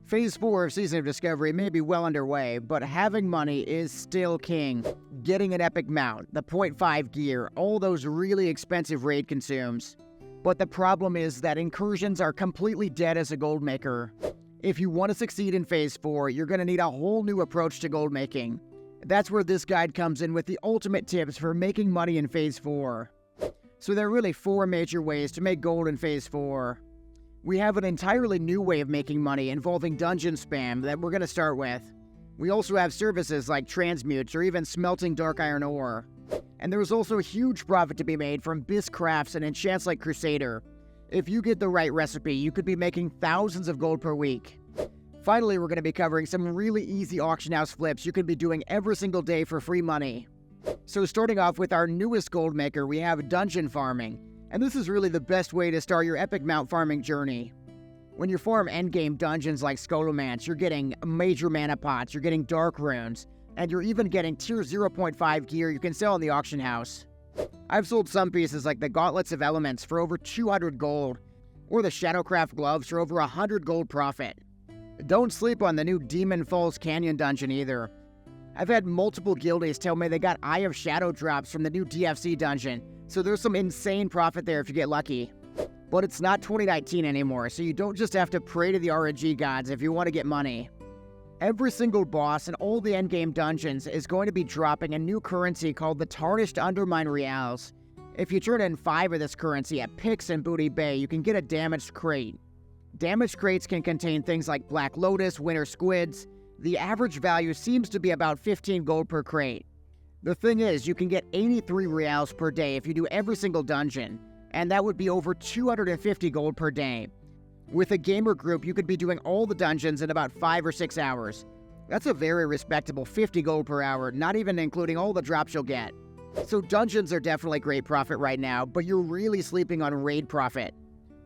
Phase 4 of Season of Discovery may be well underway, but having money is still king. Getting an epic mount, the 0.5 gear, all those really expensive raid consumes. But the problem is that incursions are completely dead as a gold maker. If you want to succeed in Phase 4, you're going to need a whole new approach to gold making. That's where this guide comes in with the ultimate tips for making money in Phase 4. So there are really 4 major ways to make gold in Phase 4. We have an entirely new way of making money involving dungeon spam that we're going to start with. We also have services like transmutes or even smelting dark iron ore. And there is also a huge profit to be made from bisque crafts and enchants like Crusader. If you get the right recipe, you could be making thousands of gold per week. Finally, we're going to be covering some really easy auction house flips you can be doing every single day for free money. So starting off with our newest gold maker, we have dungeon farming. And this is really the best way to start your epic mount farming journey. When you farm endgame dungeons like Scholomance, you're getting major mana pots, you're getting dark runes, and you're even getting tier 0.5 gear you can sell in the auction house. I've sold some pieces like the Gauntlets of Elements for over 200 gold, or the Shadowcraft gloves for over 100 gold profit. Don't sleep on the new Demon Falls Canyon dungeon either. I've had multiple guildies tell me they got Eye of Shadow drops from the new DFC dungeon, so there's some insane profit there if you get lucky. But it's not 2019 anymore, so you don't just have to pray to the RNG gods if you want to get money. Every single boss in all the endgame dungeons is going to be dropping a new currency called the Tarnished Undermine Reals. If you turn in 5 of this currency at Pix and Booty Bay, you can get a damaged crate. Damaged crates can contain things like Black Lotus, Winter Squids. The average value seems to be about 15 gold per crate. The thing is, you can get 83 reals per day if you do every single dungeon, and that would be over 250 gold per day. With a gamer group, you could be doing all the dungeons in about 5 or 6 hours. That's a very respectable 50 gold per hour, not even including all the drops you'll get. So dungeons are definitely great profit right now, but you're really sleeping on raid profit.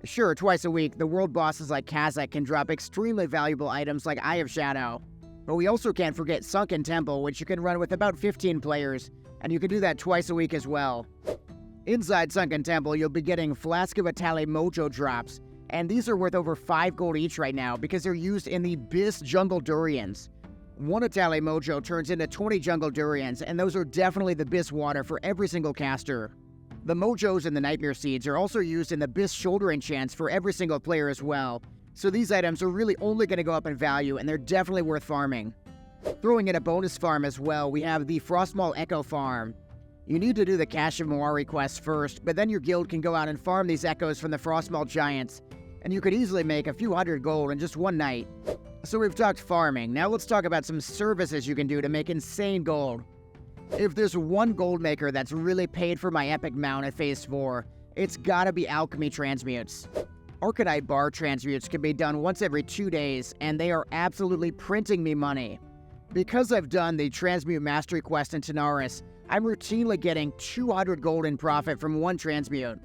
Sure, twice a week, the world bosses like Kazakh can drop extremely valuable items like Eye of Shadow. But we also can't forget Sunken Temple, which you can run with about 15 players, and you can do that twice a week as well. Inside Sunken Temple, you'll be getting Flask of Atali Mojo drops, and these are worth over 5 gold each right now because they're used in the Bis Jungle Durians. 1 Atali Mojo turns into 20 Jungle Durians, and those are definitely the Bis water for every single caster. The Mojos and the Nightmare Seeds are also used in the Bis Shoulder enchants for every single player as well. So these items are really only going to go up in value, and they're definitely worth farming. Throwing in a bonus farm as well, we have the Frostmaul Echo Farm. You need to do the Cache of Moari quest first, but then your guild can go out and farm these echoes from the Frostmaul Giants, and you could easily make a few hundred gold in just one night. So we've talked farming, now let's talk about some services you can do to make insane gold. If there's one gold maker that's really paid for my epic mount at Phase 4, it's gotta be Alchemy transmutes. Arcanite bar transmutes can be done once every 2 days, and they are absolutely printing me money. Because I've done the Transmute Mastery quest in Tanaris, I'm routinely getting 200 gold in profit from one transmute.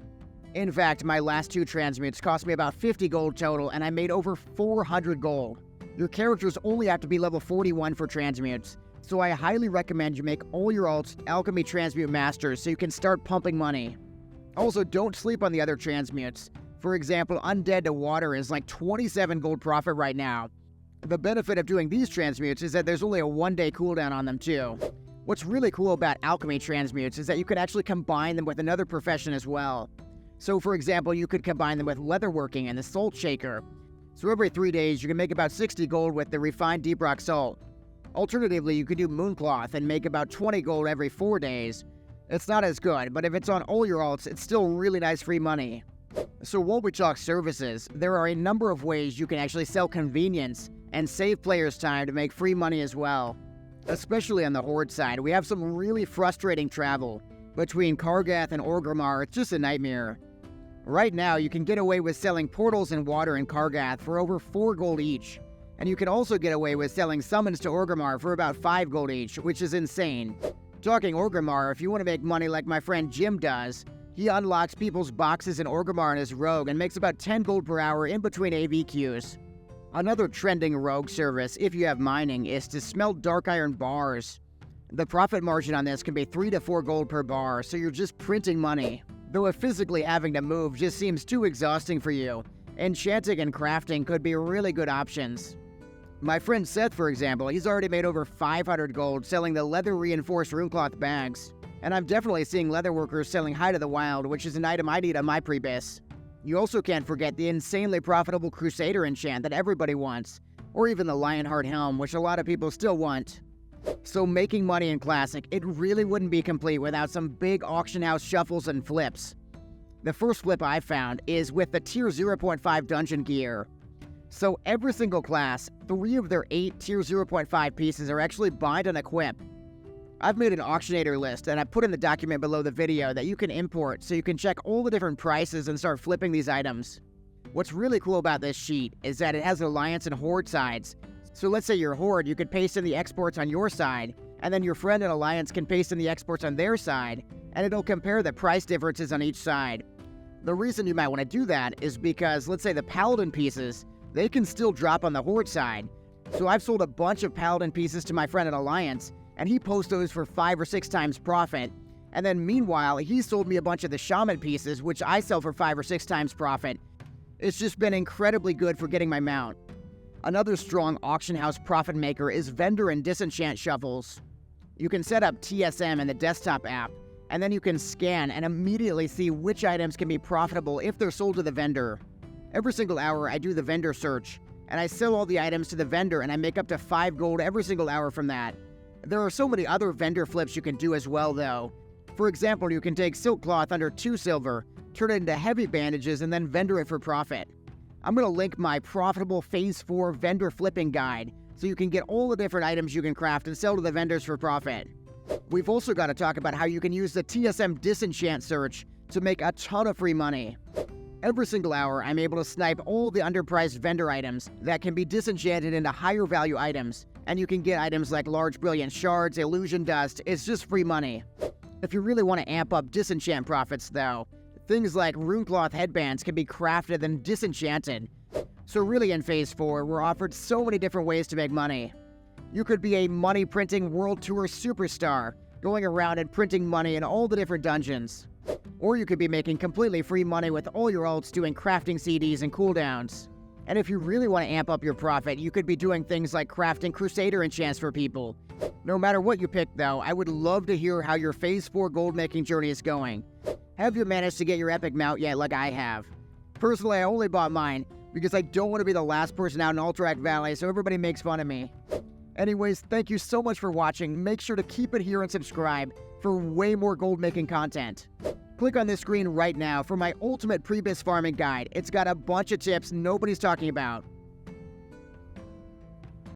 In fact, my last 2 transmutes cost me about 50 gold total, and I made over 400 gold. Your characters only have to be level 41 for transmutes, so I highly recommend you make all your alts Alchemy Transmute Masters so you can start pumping money. Also, don't sleep on the other transmutes. For example, Undead to Water is like 27 gold profit right now. The benefit of doing these transmutes is that there's only a 1-day cooldown on them too. What's really cool about Alchemy transmutes is that you can actually combine them with another profession as well. So for example, you could combine them with leatherworking and the salt shaker. So every 3 days, you can make about 60 gold with the refined deep rock salt. Alternatively, you could do mooncloth and make about 20 gold every 4 days. It's not as good, but if it's on all your alts, it's still really nice free money. So while we talk services, there are a number of ways you can actually sell convenience and save players time to make free money as well. Especially on the Horde side, we have some really frustrating travel. Between Kargath and Orgrimmar, it's just a nightmare. Right now, you can get away with selling portals and water in Kargath for over 4 gold each. And you can also get away with selling summons to Orgrimmar for about 5 gold each, which is insane. Talking Orgrimmar, if you want to make money like my friend Jim does, he unlocks people's boxes in Orgrimmar in his rogue and makes about 10 gold per hour in between AV queues. Another trending rogue service, if you have mining, is to smelt dark iron bars. The profit margin on this can be 3 to 4 gold per bar, so you're just printing money. Though if physically having to move just seems too exhausting for you, enchanting and crafting could be really good options. My friend Seth, for example, he's already made over 500 gold selling the leather-reinforced runecloth bags. And I'm definitely seeing leatherworkers selling Hide of the Wild, which is an item I need on my pre-bis. You also can't forget the insanely profitable Crusader enchant that everybody wants, or even the Lionheart Helm, which a lot of people still want. So making money in Classic, it really wouldn't be complete without some big auction house shuffles and flips. The first flip I found is with the Tier 0.5 dungeon gear. So every single class, 3 of their 8 Tier 0.5 pieces are actually bind and equip. I've made an auctionator list and I put in the document below the video that you can import so you can check all the different prices and start flipping these items. What's really cool about this sheet is that it has Alliance and Horde sides. So let's say you're Horde, you could paste in the exports on your side, and then your friend in Alliance can paste in the exports on their side, and it'll compare the price differences on each side. The reason you might want to do that is because, let's say the Paladin pieces, they can still drop on the Horde side. So I've sold a bunch of Paladin pieces to my friend in Alliance, and he posts those for 5 or 6 times profit. And then meanwhile, he sold me a bunch of the Shaman pieces, which I sell for 5 or 6 times profit. It's just been incredibly good for getting my mount. Another strong auction house profit maker is vendor and disenchant shuffles. You can set up TSM in the desktop app, and then you can scan and immediately see which items can be profitable if they're sold to the vendor. Every single hour I do the vendor search, and I sell all the items to the vendor and I make up to 5 gold every single hour from that. There are so many other vendor flips you can do as well though. For example, you can take silk cloth under 2 silver, turn it into heavy bandages, and then vendor it for profit. I'm going to link my profitable Phase 4 vendor flipping guide so you can get all the different items you can craft and sell to the vendors for profit. We've also got to talk about how you can use the TSM disenchant search to make a ton of free money. Every single hour, I'm able to snipe all the underpriced vendor items that can be disenchanted into higher value items, and you can get items like large brilliant shards, illusion dust. It's just free money. If you really want to amp up disenchant profits though, things like runecloth headbands can be crafted and disenchanted. So really in Phase 4, we're offered so many different ways to make money. You could be a money printing world tour superstar, going around and printing money in all the different dungeons. Or you could be making completely free money with all your alts doing crafting CDs and cooldowns. And if you really want to amp up your profit, you could be doing things like crafting Crusader enchants for people. No matter what you pick though, I would love to hear how your Phase 4 gold making journey is going. Have you managed to get your epic mount yet like I have? Personally, I only bought mine because I don't want to be the last person out in Alterac Valley so everybody makes fun of me. Anyways, thank you so much for watching. Make sure to keep it here and subscribe for way more gold making content. Click on this screen right now for my ultimate pre-bis farming guide. It's got a bunch of tips nobody's talking about.